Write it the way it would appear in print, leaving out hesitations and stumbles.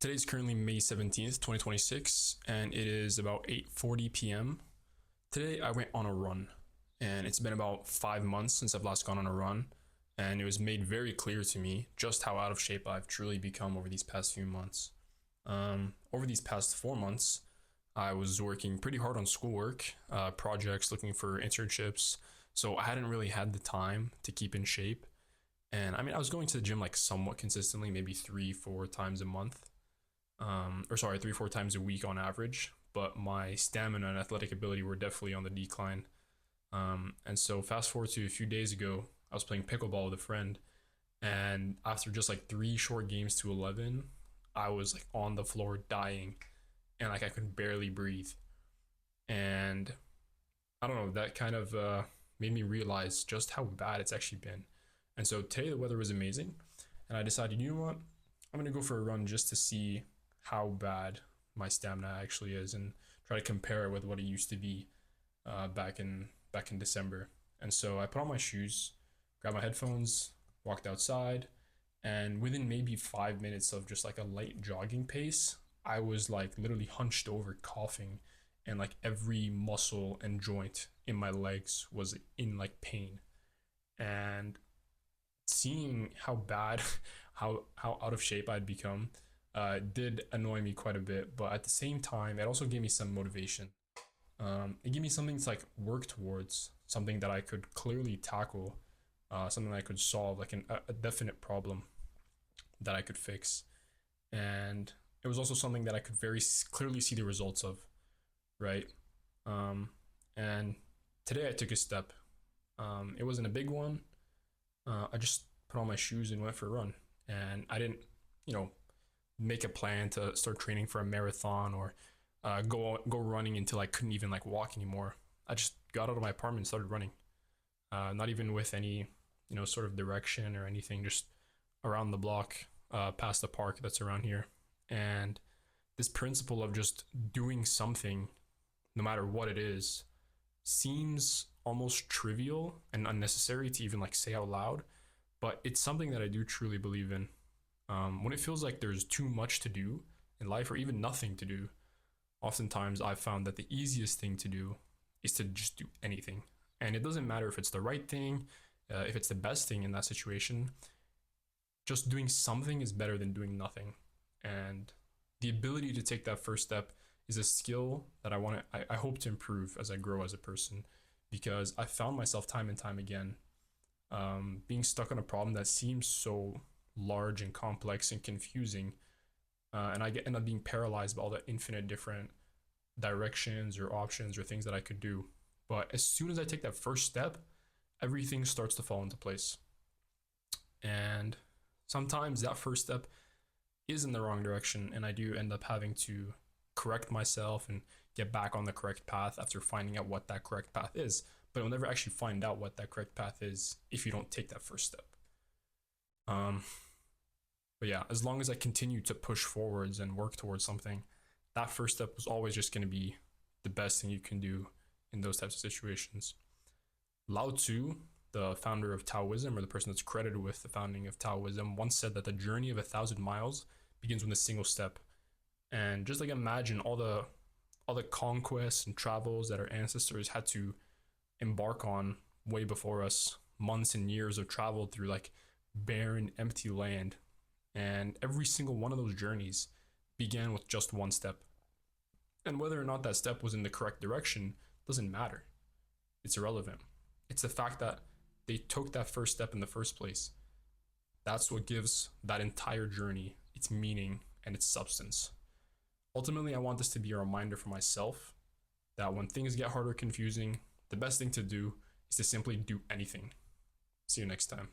Today is currently May 17th, 2026, and it is about 8:40 p.m. Today I went on a run, and it's been about 5 months since I've last gone on a run, and it was made very clear to me just how out of shape I've truly become over these past few months. Over these past 4 months, I was working pretty hard on schoolwork, projects, looking for internships, so I hadn't really had the time to keep in shape. And I mean, I was going to the gym like somewhat consistently, maybe 3, 4 times a month, or sorry, 3, 4 times a week on average. But my stamina and athletic ability were definitely on the decline. And so, fast forward to a few days ago, I was playing pickleball with a friend, and after just like 3 short games to 11, I was like on the floor dying, and like I could barely breathe. And I don't know, that kind of made me realize just how bad it's actually been. And so today the weather was amazing, and I decided, you know what, I'm gonna go for a run just to see how bad my stamina actually is, and try to compare it with what it used to be back in December. And so I put on my shoes, grabbed my headphones, walked outside, and within maybe 5 minutes of just like a light jogging pace, I was like literally hunched over, coughing, and like every muscle and joint in my legs was in like pain. And seeing how bad, how out of shape I'd become, did annoy me quite a bit. But at the same time, it also gave me some motivation. It gave me something to like work towards, something that I could clearly tackle, something that I could solve, like a definite problem that I could fix. And it was also something that I could very clearly see the results of, right? Um, and today I took a step. It wasn't a big one. I just put on my shoes and went for a run. And I didn't, you know, make a plan to start training for a marathon, or go running until I couldn't even like walk anymore. I just got out of my apartment and started running. Not even with any, sort of direction or anything. Just around the block, past the park that's around here. And this principle of just doing something, no matter what it is, seems almost trivial and unnecessary to even like say out loud, but it's something that I do truly believe in. When it feels like there's too much to do in life, or even nothing to do, oftentimes I've found that the easiest thing to do is to just do anything. And it doesn't matter if it's the right thing, if it's the best thing in that situation. Just doing something is better than doing nothing. And the ability to take that first step is a skill that I hope to improve as I grow as a person, because I found myself time and time again, being stuck on a problem that seems so large and complex and confusing, and end up being paralyzed by all the infinite different directions or options or things that I could do. But as soon as I take that first step, everything starts to fall into place. And sometimes that first step is in the wrong direction, and I do end up having to correct myself and get back on the correct path after finding out what that correct path is. But you'll never actually find out what that correct path is if you don't take that first step. Um, but yeah, as long as I continue to push forwards and work towards something, that first step was always just going to be the best thing you can do in those types of situations. Lao Tzu, the founder of Taoism, or the person that's credited with the founding of Taoism, once said that the journey of 1,000 miles begins with a single step. And just like imagine all the conquests and travels that our ancestors had to embark on way before us, months and years of travel through like barren, empty land. And every single one of those journeys began with just one step. And whether or not that step was in the correct direction doesn't matter. It's irrelevant. It's the fact that they took that first step in the first place. That's what gives that entire journey its meaning and its substance. Ultimately, I want this to be a reminder for myself that when things get hard or confusing, the best thing to do is to simply do anything. See you next time.